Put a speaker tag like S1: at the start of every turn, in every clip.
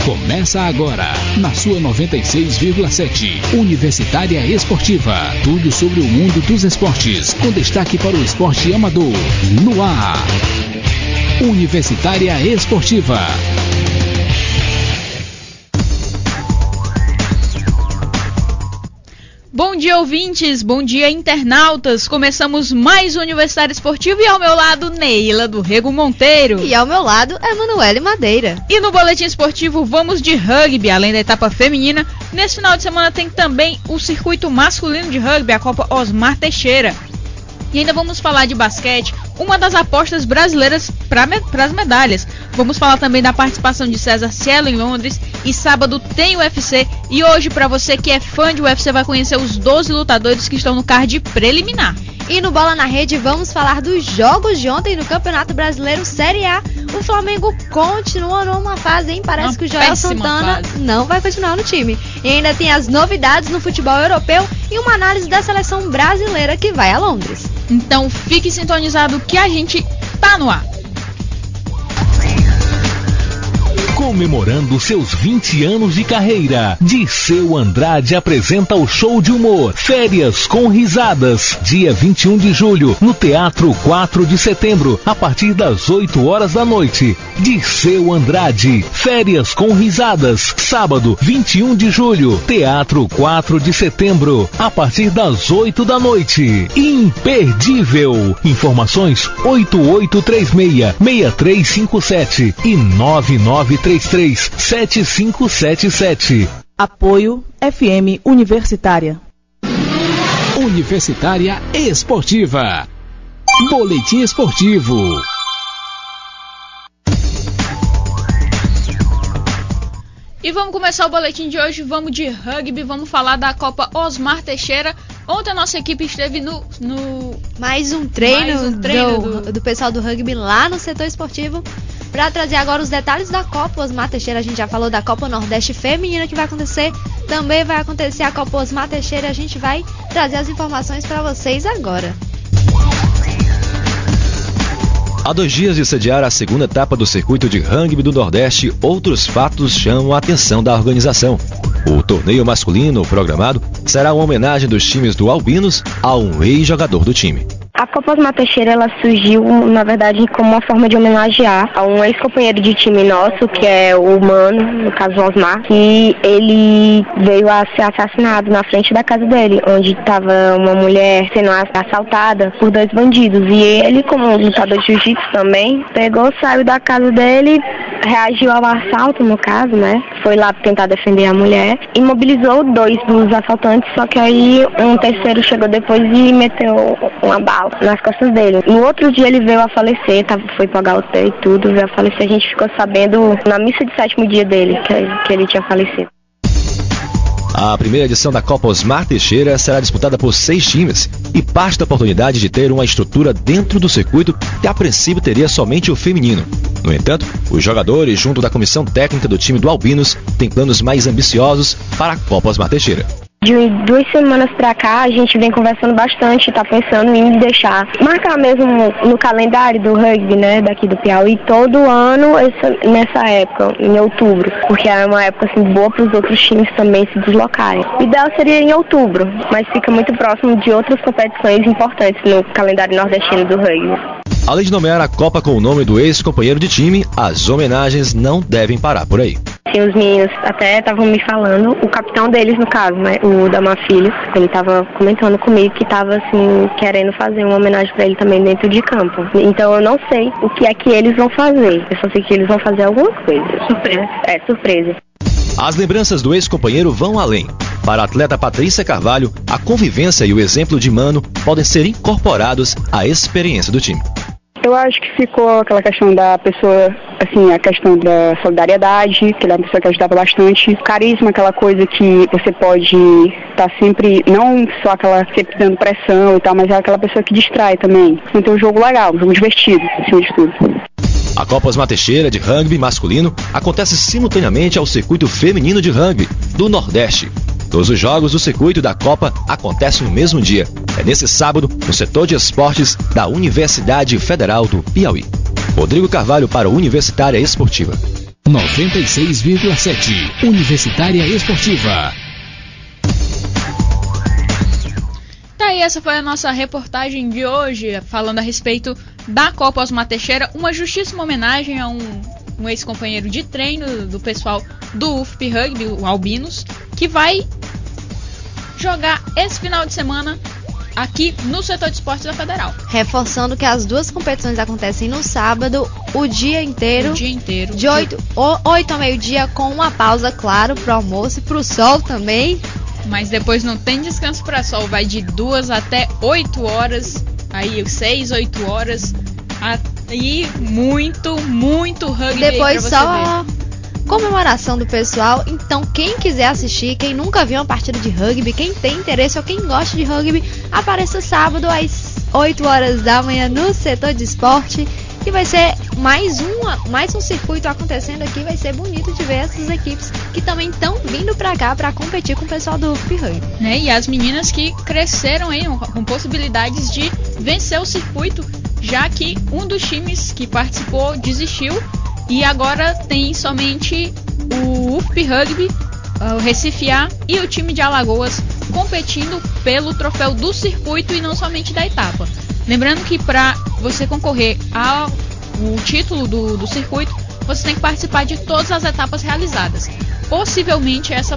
S1: Começa agora, na sua 96,7, Universitária Esportiva. Tudo sobre o mundo dos esportes, com destaque para o esporte amador. No ar, Universitária Esportiva.
S2: Bom dia, ouvintes, bom dia, internautas. Começamos mais um Universitário Esportivo e ao meu lado, Neila do Rego Monteiro.
S3: E ao meu lado, Emanuele Madeira.
S2: E no Boletim Esportivo vamos de rugby, além da etapa feminina. Nesse final de semana tem também o circuito masculino de rugby, a Copa Osmar Teixeira. E ainda vamos falar de basquete, uma das apostas brasileiras para as medalhas. Vamos falar também da participação de César Cielo em Londres. E sábado tem o UFC. E hoje, para você que é fã de UFC, vai conhecer os 12 lutadores que estão no card preliminar.
S3: E no Bola na Rede vamos falar dos jogos de ontem no Campeonato Brasileiro Série A. O Flamengo continua numa fase, hein? Parece que o Joel Santana não vai continuar no time. E ainda tem as novidades no futebol europeu e uma análise da seleção brasileira que vai a Londres.
S2: Então fique sintonizado que a gente tá no ar.
S4: Comemorando seus 20 anos de carreira, Dirceu Andrade apresenta o show de humor Férias com Risadas, dia 21 de julho, no Teatro 4 de Setembro, a partir das 8 horas da noite. Dirceu Andrade, Férias com Risadas, sábado, 21 de julho, Teatro 4 de Setembro, a partir das 8 da noite. Imperdível! Informações 8836-6357 e 9933-7577.
S5: Apoio FM Universitária.
S1: Universitária Esportiva. Boletim Esportivo.
S2: E vamos começar o boletim de hoje, vamos de rugby, vamos falar da Copa Osmar Teixeira. Ontem a nossa equipe esteve no
S3: mais um treino do pessoal do rugby lá no setor esportivo. Para trazer agora os detalhes da Copa Osmar Teixeira, a gente já falou da Copa Nordeste Feminina que vai acontecer, também vai acontecer a Copa Osmar Teixeira e a gente vai trazer as informações para vocês agora.
S6: Há 2 dias de sediar a segunda etapa do circuito de rugby do Nordeste, outros fatos chamam a atenção da organização. O torneio masculino programado será uma homenagem dos times do Albinos a um ex-jogador do time.
S7: A Copa Osmar Teixeira, ela surgiu, na verdade, como uma forma de homenagear a um ex-companheiro de time nosso, que é o Mano, no caso o Osmar, que ele veio a ser assassinado na frente da casa dele, onde estava uma mulher sendo assaltada por 2 bandidos. E ele, como lutador de jiu-jitsu também, saiu da casa dele, reagiu ao assalto, no caso, né? Foi lá tentar defender a mulher, imobilizou 2 dos assaltantes, só que aí um terceiro chegou depois e meteu uma bala nas costas dele. No outro dia ele veio a falecer, foi pro HUT e tudo, veio a falecer. A gente ficou sabendo na missa de 7º dia dele que ele tinha falecido.
S6: A primeira edição da Copa Osmar Teixeira será disputada por 6 times e parte da oportunidade de ter uma estrutura dentro do circuito que a princípio teria somente o feminino. No entanto, os jogadores, junto da comissão técnica do time do Albinos, têm planos mais ambiciosos para a Copa Osmar Teixeira.
S7: De 2 semanas pra cá, a gente vem conversando bastante, tá pensando em marcar mesmo no calendário do rugby, né, daqui do Piauí, todo ano, nessa época, em outubro, porque é uma época assim, boa para os outros times também se deslocarem. O ideal seria em outubro, mas fica muito próximo de outras competições importantes no calendário nordestino do rugby.
S6: Além de nomear a Copa com o nome do ex-companheiro de time, as homenagens não devem parar por aí.
S7: Os meninos até estavam me falando, o capitão deles no caso, né, o Damar Filho, ele estava comentando comigo que estava assim, querendo fazer uma homenagem para ele também dentro de campo. Então eu não sei o que é que eles vão fazer, eu só sei que eles vão fazer alguma coisa. Surpresa. É, surpresa.
S6: As lembranças do ex-companheiro vão além. Para a atleta Patrícia Carvalho, a convivência e o exemplo de Mano podem ser incorporados à experiência do time.
S8: Eu acho que ficou aquela questão da pessoa, assim, a questão da solidariedade, que ele é uma pessoa que ajudava bastante. Carisma, aquela coisa que você pode estar sempre, não só aquela sempre dando pressão e tal, mas é aquela pessoa que distrai também. Então um jogo legal, um jogo divertido, acima de tudo.
S6: A Copa Osmar Teixeira de rugby masculino acontece simultaneamente ao circuito feminino de rugby do Nordeste. Todos os jogos do circuito da Copa acontecem no mesmo dia. É nesse sábado, no setor de esportes da Universidade Federal do Piauí. Rodrigo Carvalho para a Universitária Esportiva.
S1: 96,7 Universitária Esportiva.
S2: Tá aí, essa foi a nossa reportagem de hoje, falando a respeito da Copa Osmar Teixeira, uma justíssima homenagem a um ex-companheiro de treino do pessoal do UFP Rugby, o Albinos, que vai jogar esse final de semana aqui no setor de esportes da Federal.
S3: Reforçando que as duas competições acontecem no sábado, o dia inteiro. De 8 ao meio-dia, com uma pausa, claro, pro almoço e pro sol também.
S2: Mas depois não tem descanso para sol, vai de 2 até 8 horas, aí 6, 8 horas, aí muito rugby.
S3: Depois
S2: aí pra
S3: só comemoração do pessoal. Então quem quiser assistir, quem nunca viu uma partida de rugby, quem tem interesse ou quem gosta de rugby, apareça sábado às 8 horas da manhã no setor de esporte, que vai ser mais um circuito acontecendo aqui. Vai ser bonito de ver essas equipes que também estão vindo pra cá pra competir com o pessoal do UFP Rugby.
S2: E as meninas que cresceram aí com possibilidades de vencer o circuito, já que um dos times que participou desistiu e agora tem somente o UFP Rugby, o Recife A e o time de Alagoas competindo pelo troféu do circuito e não somente da etapa. Lembrando que para você concorrer ao título do circuito, você tem que participar de todas as etapas realizadas. Possivelmente essa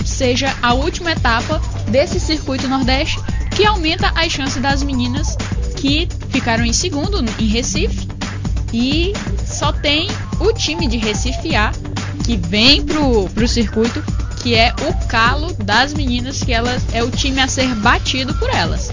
S2: seja a última etapa desse circuito Nordeste, que aumenta as chances das meninas que ficaram em segundo em Recife. E só tem o time de Recife A que vem pro circuito, que é o calo das meninas, que elas é o time a ser batido por elas.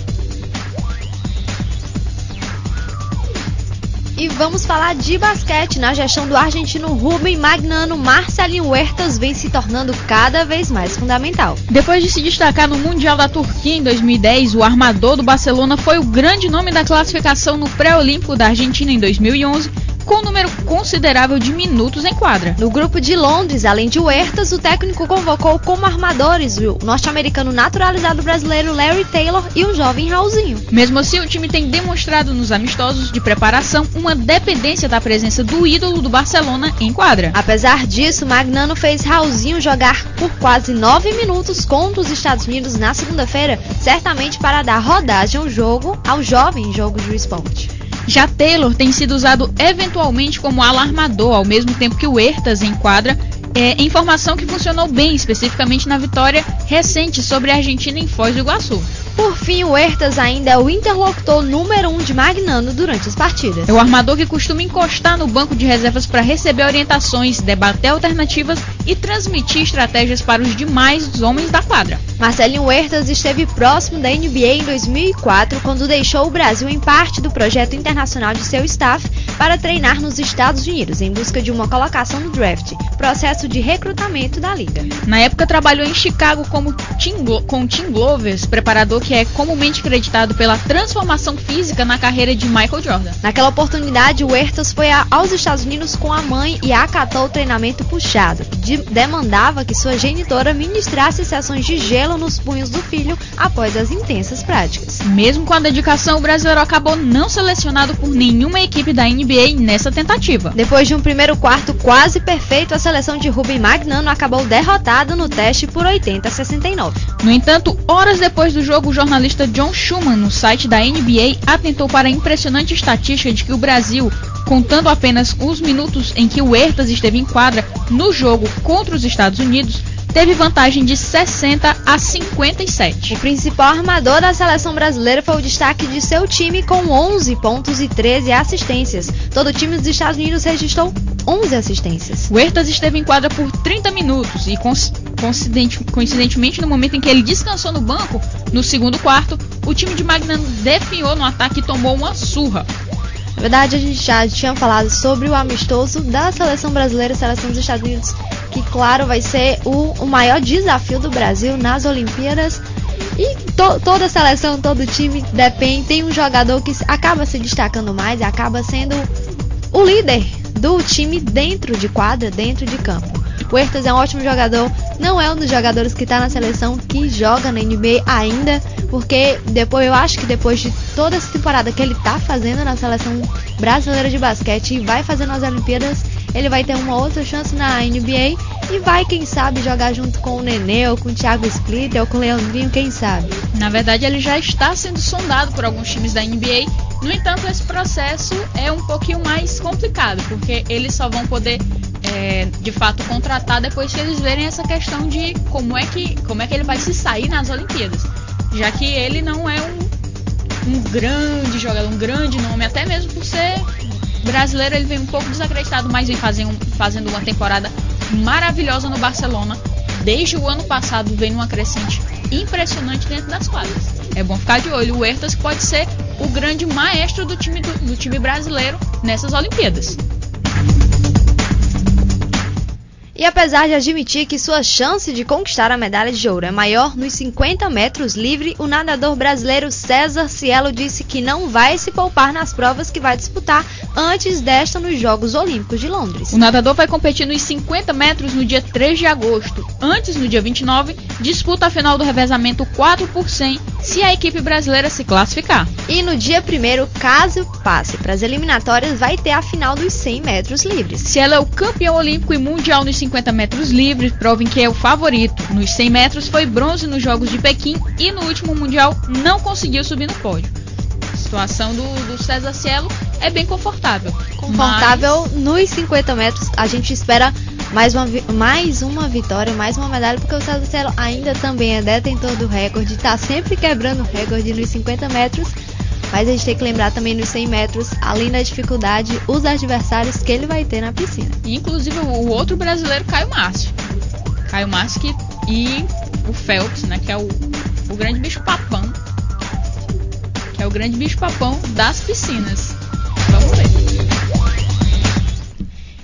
S3: E vamos falar de basquete. Na gestão do argentino Rubem Magnano, Marcelinho Huertas vem se tornando cada vez mais fundamental.
S2: Depois de se destacar no Mundial da Turquia em 2010, o armador do Barcelona foi o grande nome da classificação no pré-olímpico da Argentina em 2011, com um número considerável de minutos em quadra.
S3: No grupo de Londres, além de Huertas, o técnico convocou como armadores o norte-americano naturalizado brasileiro Larry Taylor e o jovem Raulzinho.
S2: Mesmo assim, o time tem demonstrado nos amistosos de preparação uma dependência da presença do ídolo do Barcelona em quadra.
S3: Apesar disso, Magnano fez Raulzinho jogar por quase 9 minutos contra os Estados Unidos na segunda-feira, certamente para dar rodagem ao jovem jogo do esporte.
S2: Já Taylor tem sido usado eventualmente como ala armador, ao mesmo tempo que o Huertas em quadra, informação que funcionou bem, especificamente na vitória recente sobre a Argentina em Foz do Iguaçu.
S3: Por fim, o Huertas ainda é o interlocutor número 1 de Magnano durante as partidas.
S2: É o armador que costuma encostar no banco de reservas para receber orientações, debater alternativas e transmitir estratégias para os demais homens da quadra.
S3: Marcelinho Huertas esteve próximo da NBA em 2004, quando deixou o Brasil em parte do projeto internacional de seu staff para treinar nos Estados Unidos, em busca de uma colocação no draft, processo de recrutamento da liga.
S2: Na época, trabalhou em Chicago com Tim Glovers, preparador que é comumente acreditado pela transformação física na carreira de Michael Jordan.
S3: Naquela oportunidade, o Huertas foi aos Estados Unidos com a mãe e acatou o treinamento puxado, que demandava que sua genitora ministrasse sessões de gelo nos punhos do filho após as intensas práticas.
S2: Mesmo com a dedicação, o brasileiro acabou não selecionado por nenhuma equipe da NBA nessa tentativa.
S3: Depois de um primeiro quarto quase perfeito, a seleção de Rubem Magnano acabou derrotada no teste por 80-69.
S2: No entanto, horas depois do jogo, o jornalista John Schumann, no site da NBA, atentou para a impressionante estatística de que o Brasil, contando apenas os minutos em que o Huertas esteve em quadra no jogo contra os Estados Unidos, teve vantagem de 60-57.
S3: O principal armador da seleção brasileira foi o destaque de seu time, com 11 pontos e 13 assistências. Todo o time dos Estados Unidos registrou 11 assistências.
S2: Huertas esteve em quadra por 30 minutos e, coincidentemente, no momento em que ele descansou no banco, no segundo quarto, o time de Magnano definhou no ataque e tomou uma surra.
S3: Na verdade, a gente já tinha falado sobre o amistoso da seleção brasileira e seleção dos Estados Unidos, que, claro, vai ser o maior desafio do Brasil nas Olimpíadas. E toda a seleção, todo time depende, tem um jogador que acaba se destacando mais e acaba sendo o líder do time dentro de quadra, dentro de campo. O Huertas é um ótimo jogador, não é um dos jogadores que está na seleção que joga na NBA ainda, porque eu acho que depois de toda essa temporada que ele está fazendo na seleção brasileira de basquete e vai fazer nas Olimpíadas, ele vai ter uma outra chance na NBA e vai, quem sabe, jogar junto com o Nenê, ou com o Thiago Splitter, ou com o Leandrinho, quem sabe.
S2: Na verdade, ele já está sendo sondado por alguns times da NBA. No entanto, esse processo é um pouquinho mais complicado, porque eles só vão poder, de fato, contratar depois que eles verem essa questão de como é que ele vai se sair nas Olimpíadas. Já que ele não é um grande jogador, um grande nome, até mesmo por ser brasileiro, ele vem um pouco desacreditado, mas vem fazendo uma temporada maravilhosa no Barcelona. Desde o ano passado vem numa crescente impressionante dentro das quadras. É bom ficar de olho. O Huertas pode ser o grande maestro do time brasileiro nessas Olimpíadas.
S3: E apesar de admitir que sua chance de conquistar a medalha de ouro é maior nos 50 metros livre, o nadador brasileiro César Cielo disse que não vai se poupar nas provas que vai disputar antes desta nos Jogos Olímpicos de Londres.
S2: O nadador vai competir nos 50 metros no dia 3 de agosto. Antes, no dia 29, disputa a final do revezamento 4x100 se a equipe brasileira se classificar.
S3: E no dia 1º, caso passe para as eliminatórias, vai ter a final dos 100 metros livres.
S2: Cielo é o campeão olímpico e mundial nos 50 metros livres, prova em que é o favorito. Nos 100 metros foi bronze nos Jogos de Pequim e no último mundial não conseguiu subir no pódio. A situação do César Cielo é bem confortável.
S3: Nos 50 metros, a gente espera mais uma vitória, mais uma medalha, porque o César Cielo ainda também é detentor do recorde, está sempre quebrando o recorde nos 50 metros. Mas a gente tem que lembrar também nos 100 metros, além da dificuldade, os adversários que ele vai ter na piscina.
S2: Inclusive o outro brasileiro, Caio Márcio. E o Phelps, né, que é o grande bicho-papão. Que é o grande bicho-papão das piscinas. Vamos ver.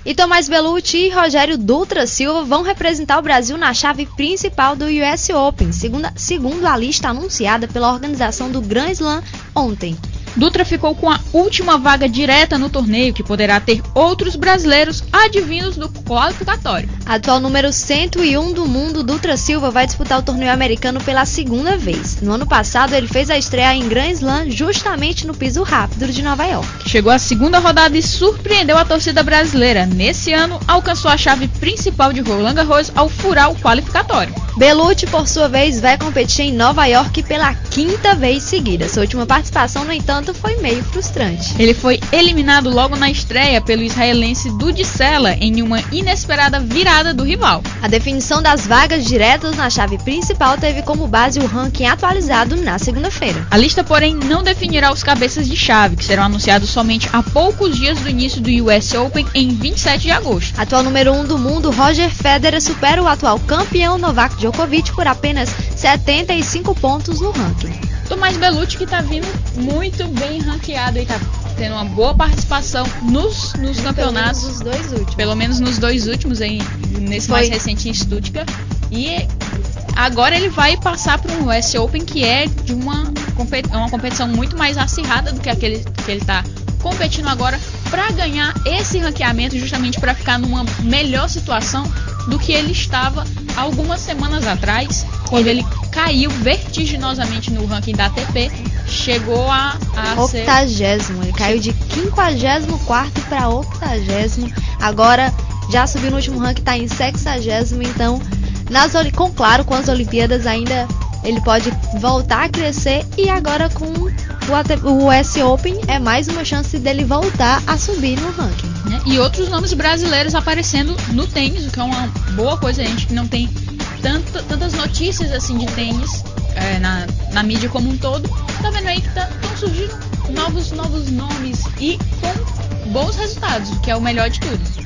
S3: E Tomás Bellucci e Rogério Dutra Silva vão representar o Brasil na chave principal do US Open, segundo a lista anunciada pela organização do Grand Slam ontem.
S2: Dutra ficou com a última vaga direta no torneio, que poderá ter outros brasileiros advindos do qualificatório.
S3: Atual número 101 do mundo, Dutra Silva vai disputar o torneio americano pela segunda vez. No ano passado, ele fez a estreia em Grand Slam justamente no piso rápido de Nova York.
S2: Chegou à segunda rodada e surpreendeu a torcida brasileira. Nesse ano, alcançou a chave principal de Roland Garros ao furar o qualificatório.
S3: Bellucci, por sua vez, vai competir em Nova York pela quinta vez seguida. Sua última participação, no entanto, foi meio frustrante.
S2: Ele foi eliminado logo na estreia pelo israelense Dudi Sela em uma inesperada virada do rival.
S3: A definição das vagas diretas na chave principal teve como base o ranking atualizado na segunda-feira.
S2: A lista, porém, não definirá os cabeças de chave, que serão anunciados somente a poucos dias do início do US Open em 27 de agosto.
S3: Atual número 1 do mundo, Roger Federer supera o atual campeão Novak Djokovic por apenas 75 pontos no ranking.
S2: Tomás Bellucci, que está vindo muito bem ranqueado e está tendo uma boa participação nos campeonatos. Pelo menos nos dois últimos, nesse mais recente em Stuttgart. E agora ele vai passar para um US Open, que é de uma competição muito mais acirrada do que aquele que ele está competindo agora, para ganhar esse ranqueamento, justamente para ficar numa melhor situação do que ele estava algumas semanas atrás, quando ele caiu vertiginosamente no ranking da ATP, chegou a
S3: 80º, ele caiu de 54º para 80º, agora já subiu no último ranking, está em 60º, então com as Olimpíadas ainda ele pode voltar a crescer, e agora com o US Open é mais uma chance dele voltar a subir no ranking.
S2: E outros nomes brasileiros aparecendo no tênis, o que é uma boa coisa. A gente que não tem tantas notícias assim de tênis na mídia como um todo, tá vendo aí que estão surgindo novos nomes e com bons resultados, o que é o melhor de tudo.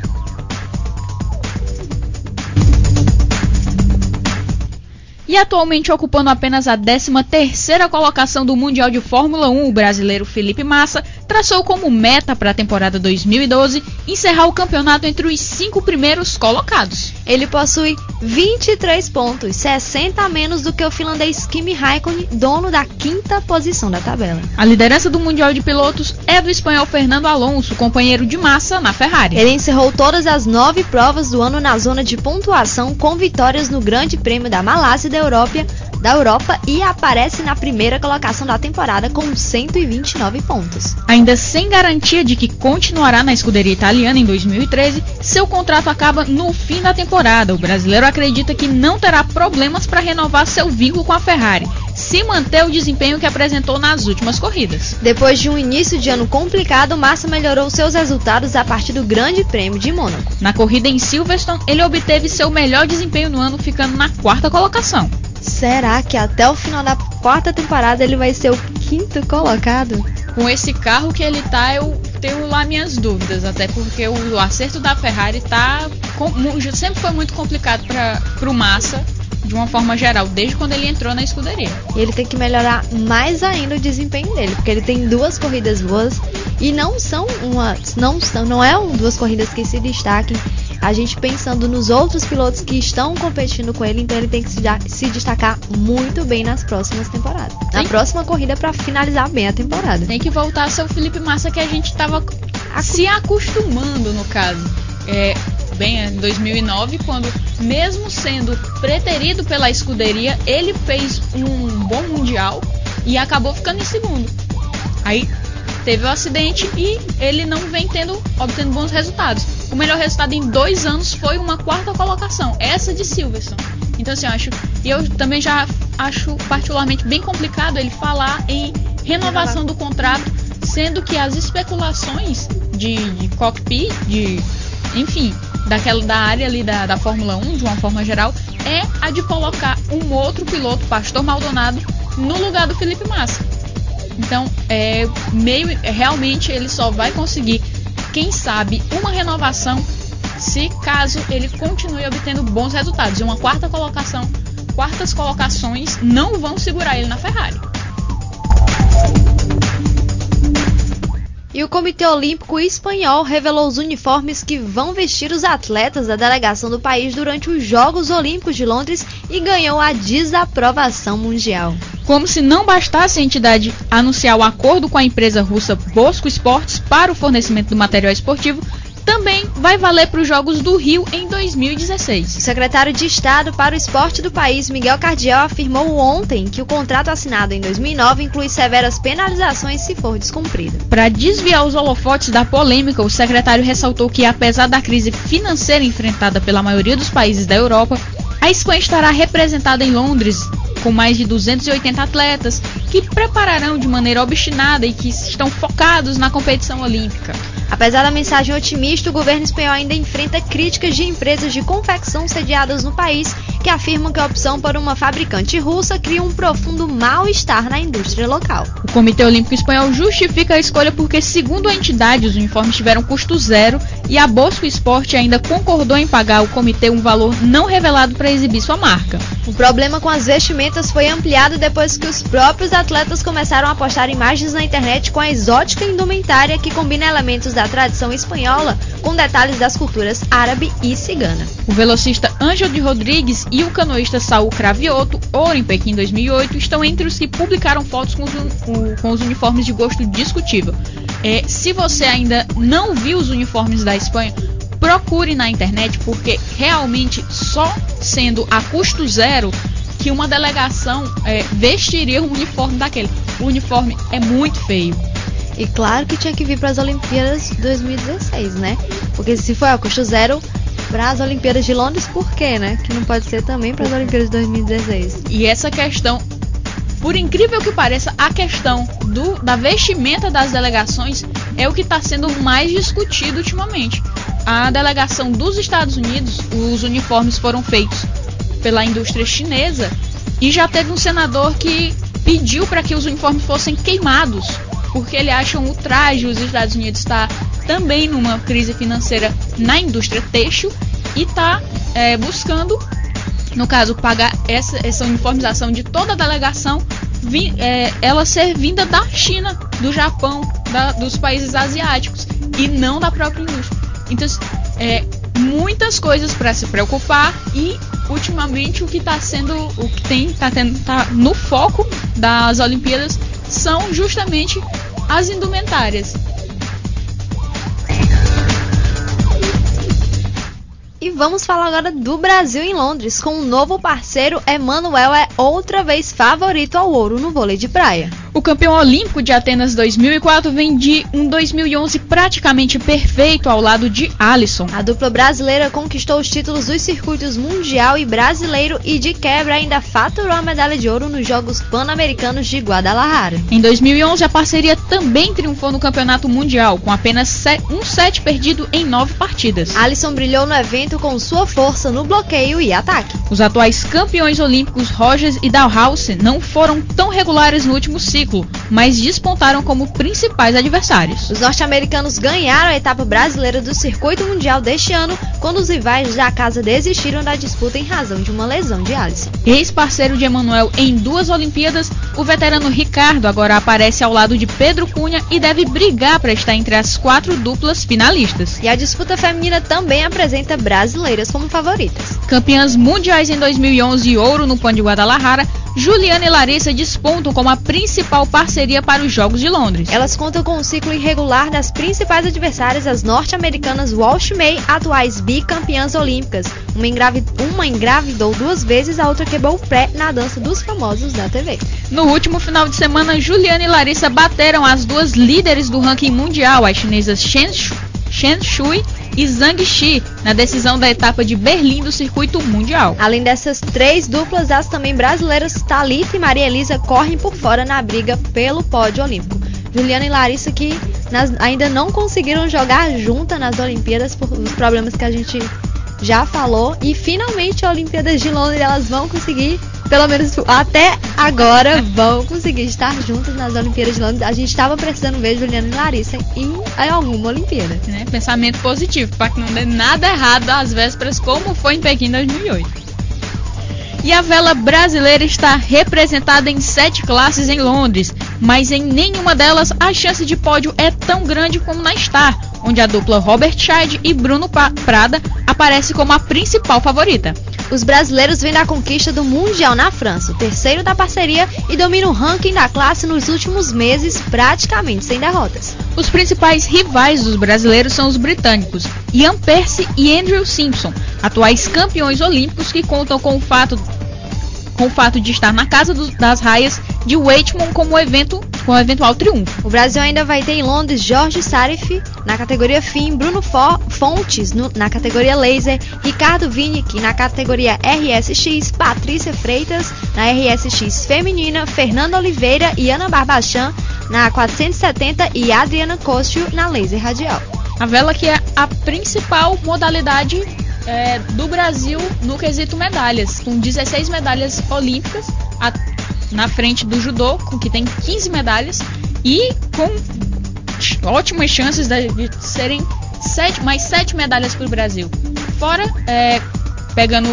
S2: E atualmente ocupando apenas a 13ª colocação do Mundial de Fórmula 1, o brasileiro Felipe Massa traçou como meta para a temporada 2012 encerrar o campeonato entre os 5 primeiros colocados.
S3: Ele possui 23 pontos, 60 a menos do que o finlandês Kimi Räikkönen, dono da 5ª posição da tabela.
S2: A liderança do Mundial de Pilotos é do espanhol Fernando Alonso, companheiro de Massa na Ferrari.
S3: Ele encerrou todas as 9 provas do ano na zona de pontuação, com vitórias no Grande Prêmio da Malásia e da da Europa e aparece na primeira colocação da temporada com 129 pontos.
S2: Ainda sem garantia de que continuará na escuderia italiana em 2013, seu contrato acaba no fim da temporada. O brasileiro acredita que não terá problemas para renovar seu vínculo com a Ferrari, se manter o desempenho que apresentou nas últimas corridas.
S3: Depois de um início de ano complicado, Massa melhorou seus resultados a partir do Grande Prêmio de Mônaco.
S2: Na corrida em Silverstone, ele obteve seu melhor desempenho no ano, ficando na 4ª colocação.
S3: Será que até o final da 4ª temporada ele vai ser o 5º colocado?
S2: Com esse carro que ele tá, eu tenho lá minhas dúvidas, até porque o acerto da Ferrari sempre foi muito complicado para o Massa, de uma forma geral, desde quando ele entrou na escuderia.
S3: E ele tem que melhorar mais ainda o desempenho dele, porque ele tem 2 corridas boas e não é duas corridas que se destaquem. A gente pensando nos outros pilotos que estão competindo com ele, então ele tem que se destacar muito bem nas próximas temporadas. Na próxima corrida para finalizar bem a temporada.
S2: Tem que voltar a ser o Felipe Massa que a gente estava se acostumando, no caso. Em 2009, quando, mesmo sendo preterido pela escuderia, ele fez um bom mundial e acabou ficando em segundo. Aí teve o acidente e ele não vem obtendo bons resultados. O melhor resultado em 2 anos foi uma 4ª colocação, essa de Silverstone. Então assim, eu também já acho particularmente bem complicado ele falar em renovação do contrato, sendo que as especulações de cockpit, enfim, da área ali da Fórmula 1, de uma forma geral, é a de colocar um outro piloto, Pastor Maldonado, no lugar do Felipe Massa. Então, realmente ele só vai conseguir, quem sabe, uma renovação se caso ele continue obtendo bons resultados. E uma 4ª colocação, 4ª colocações não vão segurar ele na Ferrari.
S3: E o Comitê Olímpico Espanhol revelou os uniformes que vão vestir os atletas da delegação do país durante os Jogos Olímpicos de Londres e ganhou a desaprovação mundial.
S2: Como se não bastasse a entidade anunciar o acordo com a empresa russa Bosco Esportes para o fornecimento do material esportivo, também vai valer para os Jogos do Rio em 2016.
S3: O secretário de Estado para o Esporte do país, Miguel Cardiel, afirmou ontem que o contrato assinado em 2009 inclui severas penalizações se for descumprido.
S2: Para desviar os holofotes da polêmica, o secretário ressaltou que, apesar da crise financeira enfrentada pela maioria dos países da Europa, a Espanha estará representada em Londres com mais de 280 atletas que prepararão de maneira obstinada e que estão focados na competição olímpica.
S3: Apesar da mensagem otimista, o governo espanhol ainda enfrenta críticas de empresas de confecção sediadas no país que afirmam que a opção por uma fabricante russa cria um profundo mal-estar na indústria local.
S2: O Comitê Olímpico Espanhol justifica a escolha porque, segundo a entidade, os uniformes tiveram custo zero e a Bosco Esporte ainda concordou em pagar ao comitê um valor não revelado para exibir sua marca.
S3: O problema com as vestimentas foi ampliado depois que os próprios atletas começaram a postar imagens na internet com a exótica indumentária que combina elementos da tradição espanhola com detalhes das culturas árabe e cigana.
S2: O velocista Ângelo de Rodrigues e o canoísta Saúl Cravioto, ouro em Pequim 2008, estão entre os que publicaram fotos com os uniformes de gosto discutível. Se você ainda não viu os uniformes da Espanha, procure na internet, porque realmente só sendo a custo zero que uma delegação vestiria um uniforme daquele. O uniforme é muito feio.
S3: E claro que tinha que vir para as Olimpíadas 2016, né? Porque se foi a custo zero para as Olimpíadas de Londres, por quê, né? Que não pode ser também para as Olimpíadas de 2016.
S2: E essa questão, por incrível que pareça, a questão da vestimenta das delegações é o que está sendo mais discutido ultimamente. A delegação dos Estados Unidos, os uniformes foram feitos pela indústria chinesa e já teve um senador que pediu para que os uniformes fossem queimados, porque ele acha um ultraje. Os Estados Unidos está também numa crise financeira na indústria têxtil e está buscando, no caso, pagar essa uniformização de toda a delegação, ela ser vinda da China, do Japão, dos países asiáticos e não da própria indústria. Então, muitas coisas para se preocupar e, ultimamente, o que está no foco das Olimpíadas são justamente as indumentárias.
S3: E vamos falar agora do Brasil em Londres, com um novo parceiro. Emanuel é outra vez favorito ao ouro no vôlei de praia.
S2: O campeão olímpico de Atenas 2004 vem de um 2011 praticamente perfeito ao lado de Alisson.
S3: A dupla brasileira conquistou os títulos dos circuitos mundial e brasileiro e de quebra ainda faturou a medalha de ouro nos Jogos Pan-Americanos de Guadalajara.
S2: Em 2011 a parceria também triunfou no campeonato mundial, com apenas um set perdido em 9 partidas.
S3: Alisson brilhou no evento com sua força no bloqueio e ataque.
S2: Os atuais campeões olímpicos Rogers e Dalhouse não foram tão regulares no último ciclo, mas despontaram como principais adversários.
S3: Os norte-americanos ganharam a etapa brasileira do circuito mundial deste ano, quando os rivais da casa desistiram da disputa em razão de uma lesão de Alisson.
S2: Ex-parceiro de Emanuel em 2 Olimpíadas, o veterano Ricardo agora aparece ao lado de Pedro Cunha e deve brigar para estar entre as 4 duplas finalistas.
S3: E a disputa feminina também apresenta brasileiras como favoritas.
S2: Campeãs mundiais em 2011 e ouro no Pan de Guadalajara, Juliana e Larissa despontam como a principal parceria para os Jogos de Londres.
S3: Elas contam com um ciclo irregular das principais adversárias, as norte-americanas Walsh May, atuais bicampeãs olímpicas. Uma engravidou 2 vezes, a outra quebrou o pé na dança dos famosos da TV.
S2: No último final de semana, Juliana e Larissa bateram as 2 líderes do ranking mundial, as chinesas Chen Shui e Zhang Xi, na decisão da etapa de Berlim do circuito mundial.
S3: Além dessas 3 duplas, as também brasileiras Thalita e Maria Elisa correm por fora na briga pelo pódio olímpico. Juliana e Larissa que ainda não conseguiram jogar juntas nas Olimpíadas por os problemas que a gente já falou, e finalmente a Olimpíadas de Londres elas vão conseguir, pelo menos até agora, vão conseguir estar juntas nas Olimpíadas de Londres. A gente estava precisando ver Juliana e Larissa em alguma Olimpíada.
S2: Pensamento positivo, para que não dê nada errado às vésperas, como foi em Pequim 2008. E a vela brasileira está representada em 7 classes em Londres, mas em nenhuma delas a chance de pódio é tão grande como na Star, onde a dupla Robert Scheid e Bruno Prada aparece como a principal favorita.
S3: Os brasileiros vêm da conquista do Mundial na França, o terceiro da parceria, e dominam o ranking da classe nos últimos meses, praticamente sem derrotas.
S2: Os principais rivais dos brasileiros são os britânicos, Ian Pearce e Andrew Simpson, atuais campeões olímpicos que contam com o fato de estar na casa das raias de Weightman com o eventual triunfo.
S3: O Brasil ainda vai ter em Londres Jorge Sarif na categoria FIM, Bruno Fontes na categoria Laser, Ricardo Vinick na categoria RSX, Patrícia Freitas na RSX feminina, Fernanda Oliveira e Ana Barbachan na 470 e Adriana Costio na Laser Radial.
S2: A vela que é a principal modalidade do Brasil no quesito medalhas, com 16 medalhas olímpicas na frente do judô, que tem 15 medalhas, e com ótimas chances de serem mais 7 medalhas para o Brasil. Fora, pegando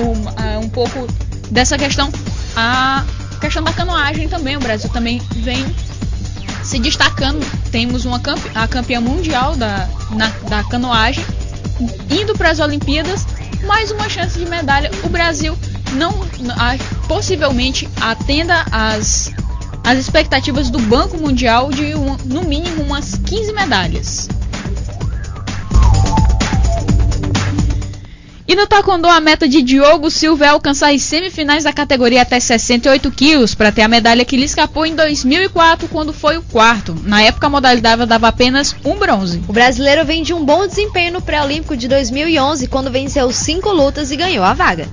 S2: um pouco dessa questão, a questão da canoagem também, o Brasil também vem se destacando. Temos a campeã mundial da canoagem indo para as Olimpíadas, mais uma chance de medalha. O Brasil possivelmente atenda às expectativas do Banco Mundial de no mínimo umas 15 medalhas. E no taekwondo, a meta de Diogo Silva é alcançar as semifinais da categoria até 68 quilos para ter a medalha que lhe escapou em 2004, quando foi o 4º. Na época, a modalidade dava apenas um bronze.
S3: O brasileiro vem de um bom desempenho no pré-olímpico de 2011, quando venceu 5 lutas e ganhou a vaga.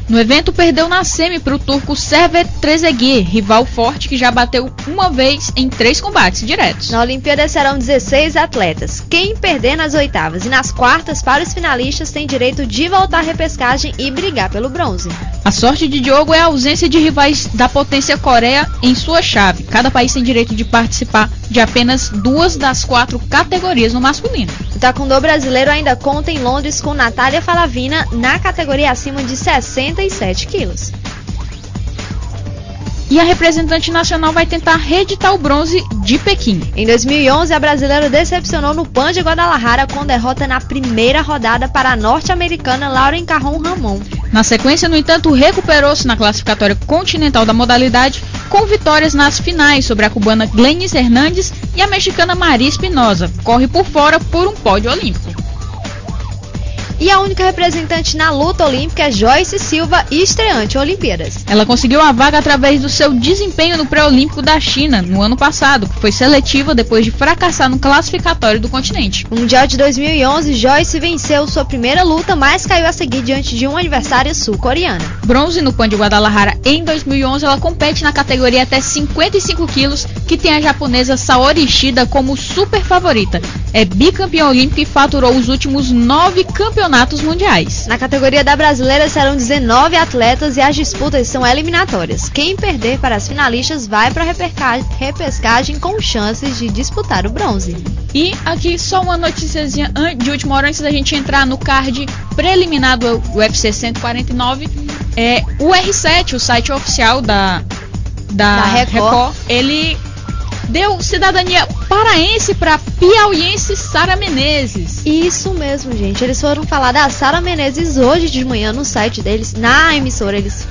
S2: No evento, perdeu na semi para o turco Servet Trezeguet, rival forte que já bateu uma vez em 3 combates diretos.
S3: Na Olimpíada serão 16 atletas. Quem perder nas oitavas e nas quartas para os finalistas tem direito de voltar à repescagem e brigar pelo bronze.
S2: A sorte de Diogo é a ausência de rivais da potência Coreia em sua chave. Cada país tem direito de participar de apenas 2 das 4 categorias no masculino.
S3: O taekwondo brasileiro ainda conta em Londres com Natália Falavina na categoria acima de 67 quilos.
S2: E a representante nacional vai tentar reeditar o bronze de Pequim.
S3: Em 2011, a brasileira decepcionou no Pan de Guadalajara com derrota na primeira rodada para a norte-americana Lauren Carron Ramon.
S2: Na sequência, no entanto, recuperou-se na classificatória continental da modalidade, com vitórias nas finais sobre a cubana Glennis Hernandes e a mexicana Maria Espinosa. Corre por fora por um pódio olímpico.
S3: E a única representante na luta olímpica é Joyce Silva, estreante Olimpíadas.
S2: Ela conseguiu a vaga através do seu desempenho no pré-olímpico da China no ano passado, que foi seletiva depois de fracassar no classificatório do continente.
S3: No Mundial de 2011, Joyce venceu sua primeira luta, mas caiu a seguir diante de uma adversária sul-coreana.
S2: Bronze no Pan de Guadalajara em 2011, ela compete na categoria até 55 quilos, que tem a japonesa Saori Ishida como super favorita. É bicampeã olímpica e faturou os últimos 9 campeonatos mundiais.
S3: Na categoria da brasileira serão 19 atletas e as disputas são eliminatórias. Quem perder para as finalistas vai para a repescagem com chances de disputar o bronze.
S2: E aqui só uma noticiazinha de última hora antes da gente entrar no card preliminar do UFC 149. O R7, o site oficial da Record, ele deu cidadania paraense para piauiense Sara Menezes.
S3: Isso mesmo, gente. Eles foram falar da Sara Menezes hoje de manhã no site deles, na emissora. Eles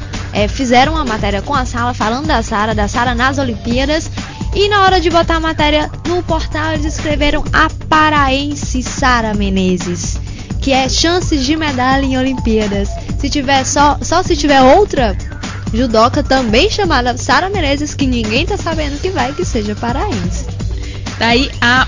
S3: fizeram uma matéria com a Sara, falando da Sara nas Olimpíadas. E na hora de botar a matéria no portal, eles escreveram a paraense Sara Menezes, que é chances de medalha em Olimpíadas. Se tiver só se tiver outra judoca também chamada Sara Menezes, que ninguém tá sabendo que seja paraense.
S2: Daí a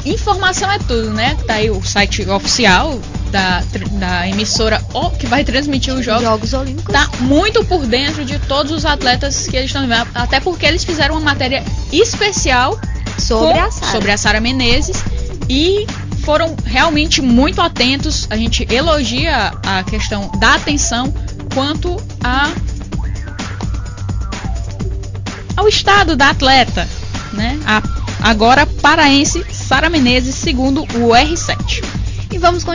S2: informação é tudo, né? Tá aí o site oficial da emissora que vai transmitir os Jogos
S3: Olímpicos.
S2: Tá muito por dentro de todos os atletas que eles estão vendo, até porque eles fizeram uma matéria especial sobre a Sara Menezes e foram realmente muito atentos. A gente elogia a questão da atenção quanto ao estado da atleta, né? Agora paraense Sara Menezes, segundo o R7.
S3: E vamos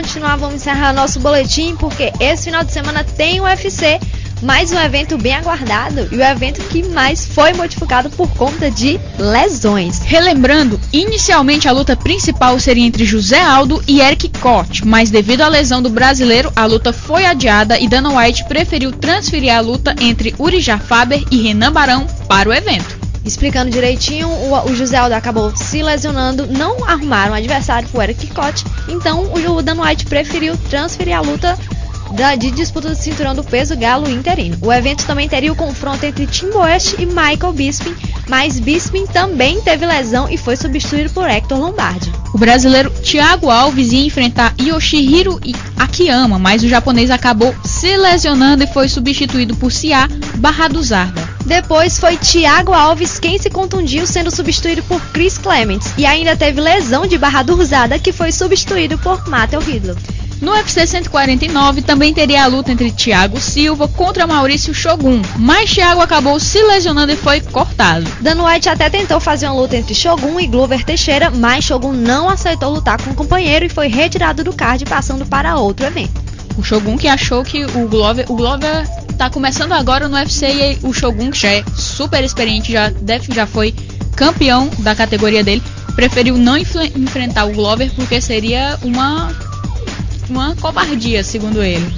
S3: encerrar nosso boletim, porque esse final de semana tem o UFC, mais um evento bem aguardado e o evento que mais foi modificado por conta de lesões.
S2: Relembrando, inicialmente a luta principal seria entre José Aldo e Eric Corte, mas devido à lesão do brasileiro, a luta foi adiada e Dana White preferiu transferir a luta entre Urijah Faber e Renan Barão para o evento.
S3: Explicando direitinho, o José Aldo acabou se lesionando, não arrumaram um adversário para o Eric Corte, então o Dana White preferiu transferir a luta de disputa do cinturão do peso galo interino. O evento também teria o confronto entre Tim Boetsch e Michael Bisping, mas Bisping também teve lesão e foi substituído por Hector Lombardi.
S2: O brasileiro Thiago Alves ia enfrentar Yoshihiro Akiyama, mas o japonês acabou se lesionando e foi substituído por Sia Barraduzarda.
S3: Depois foi Thiago Alves quem se contundiu, sendo substituído por Chris Clements, e ainda teve lesão de Barraduzarda, que foi substituído por Matthew Ridlow.
S2: No UFC 149 também teria a luta entre Thiago Silva contra Maurício Shogun, mas Thiago acabou se lesionando e foi cortado.
S3: Dana White até tentou fazer uma luta entre Shogun e Glover Teixeira, mas Shogun não aceitou lutar com o companheiro e foi retirado do card, passando para outro evento.
S2: O Shogun que achou que o Glover tá começando agora no UFC e o Shogun, que já é super experiente, já foi campeão da categoria dele, preferiu não enfrentar o Glover porque seria uma covardia, segundo ele.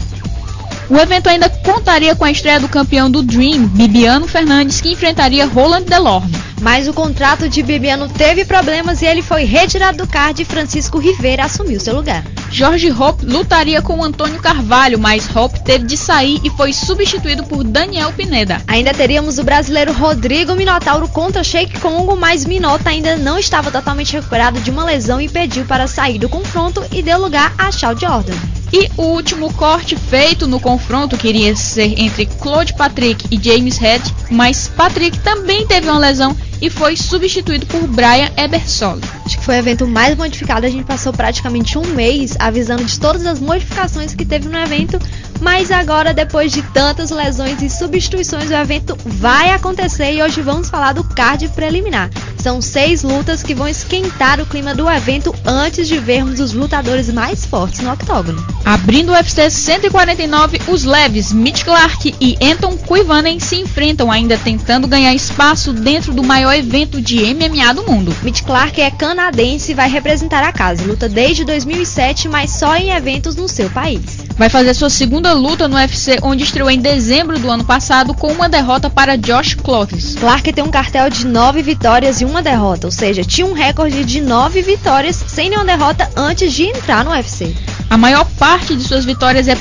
S2: O evento ainda contaria com a estreia do campeão do Dream, Bibiano Fernandes, que enfrentaria Roland Delorme.
S3: Mas o contrato de Bibiano teve problemas e ele foi retirado do card e Francisco Rivera assumiu seu lugar.
S2: Jorge Hope lutaria com Antônio Carvalho, mas Hope teve de sair e foi substituído por Daniel Pineda.
S3: Ainda teríamos o brasileiro Rodrigo Minotauro contra Sheik Congo, mas Minota ainda não estava totalmente recuperado de uma lesão e pediu para sair do confronto e deu lugar a Shawn Jordan.
S2: E o último corte feito no confronto queria ser entre Claude Patrick e James Head, mas Patrick também teve uma lesão e foi substituído por Brian Ebersole.
S3: Acho que foi o evento mais modificado, a gente passou praticamente um mês avisando de todas as modificações que teve no evento, mas agora, depois de tantas lesões e substituições, o evento vai acontecer e hoje vamos falar do card preliminar. São 6 lutas que vão esquentar o clima do evento antes de vermos os lutadores mais fortes no octógono.
S2: Abrindo o UFC 149, os leves Mitch Clark e Anton Kuivanen se enfrentam, ainda tentando ganhar espaço dentro do maior evento de MMA do mundo.
S3: Mitch Clark é canadense e vai representar a casa. Luta desde 2007, mas só em eventos no seu país.
S2: Vai fazer sua segunda luta no UFC, onde estreou em dezembro do ano passado com uma derrota para Josh Clovis.
S3: Clark tem um cartel de 9 vitórias e uma derrota, ou seja, tinha um recorde de 9 vitórias sem nenhuma derrota antes de entrar no UFC.
S2: A maior parte de suas vitórias é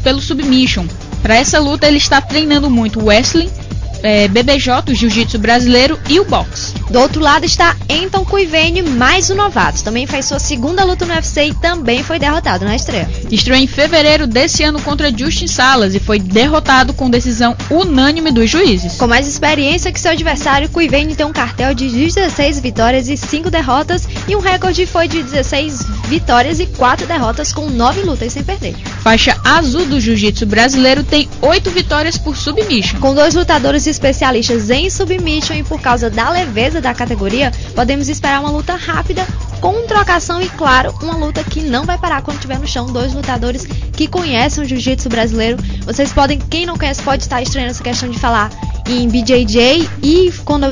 S2: pelo submission. Para essa luta ele está treinando muito o wrestling, BBJ, o jiu-jitsu brasileiro e o boxe.
S3: Do outro lado está Anton Cuivene, mais um novato. Também faz sua segunda luta no UFC e também foi derrotado na estreia.
S2: Estreou em fevereiro desse ano contra Justin Salas e foi derrotado com decisão unânime dos juízes.
S3: Com mais experiência que seu adversário, Cuivene tem um cartel de 16 vitórias e 5 derrotas e um recorde foi de 16 vitórias e 4 derrotas com 9 lutas sem perder.
S2: Faixa azul do jiu-jitsu brasileiro tem 8 vitórias por submission.
S3: Com 2 lutadores especialistas em submission e por causa da leveza da categoria, podemos esperar uma luta rápida com trocação e, claro, uma luta que não vai parar quando estiver no chão. 2 lutadores que conhecem o jiu-jitsu brasileiro. Vocês podem, quem não conhece, pode estar estranhando essa questão de falar em BJJ e quando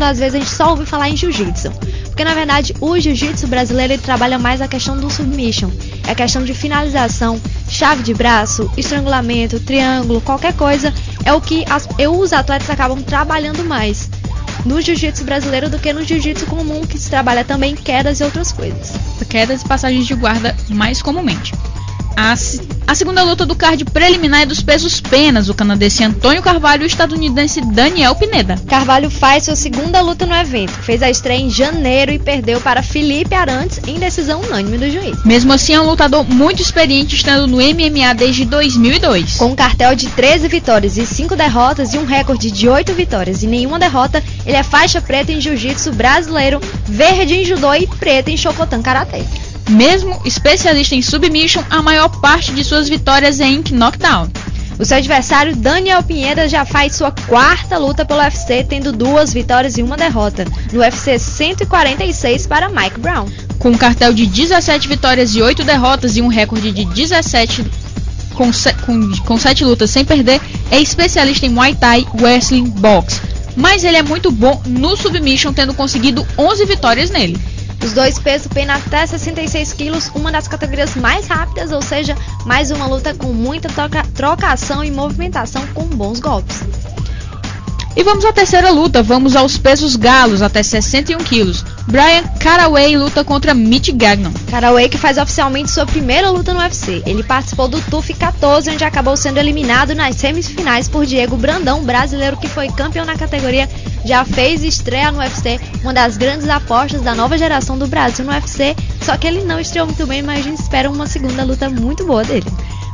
S3: às vezes a gente só ouve falar em jiu-jitsu. Porque na verdade o jiu-jitsu brasileiro ele trabalha mais a questão do submission. É a questão de finalização, chave de braço, estrangulamento, triângulo, qualquer coisa. É o que os atletas acabam trabalhando mais no jiu-jitsu brasileiro do que no jiu-jitsu comum, que se trabalha também quedas e outras coisas.
S2: Quedas e passagens de guarda mais comumente. A segunda luta do card preliminar é dos pesos penas, o canadense Antônio Carvalho e o estadunidense Daniel Pineda.
S3: Carvalho faz sua segunda luta no evento, fez a estreia em janeiro e perdeu para Felipe Arantes em decisão unânime do juiz.
S2: Mesmo assim é um lutador muito experiente, estando no MMA desde 2002.
S3: Com um cartel de 13 vitórias e 5 derrotas e um recorde de 8 vitórias e nenhuma derrota, ele é faixa preta em jiu-jitsu brasileiro, verde em judô e preta em shokotan karatê.
S2: Mesmo especialista em submission, a maior parte de suas vitórias é em knockdown.
S3: O seu adversário, Daniel Pineda, já faz sua 4ª luta pelo UFC, tendo 2 vitórias e 1 derrota, no UFC 146 para Mike Brown.
S2: Com um cartel de 17 vitórias e 8 derrotas e um recorde de 17 com 7 lutas sem perder, é especialista em Muay Thai, Wrestling, Boxe. Mas ele é muito bom no submission, tendo conseguido 11 vitórias nele.
S3: Os 2 pesos pena até 66 quilos, uma das categorias mais rápidas, ou seja, mais uma luta com muita trocação e movimentação com bons golpes.
S2: E vamos à terceira luta, vamos aos pesos galos até 61 quilos. Brian Caraway luta contra Mitch Gagnon.
S3: Caraway que faz oficialmente sua primeira luta no UFC. Ele participou do TUF 14, onde acabou sendo eliminado nas semifinais por Diego Brandão, brasileiro que foi campeão na categoria. Já fez estreia no UFC, uma das grandes apostas da nova geração do Brasil no UFC. Só que ele não estreou muito bem, mas a gente espera uma segunda luta muito boa dele.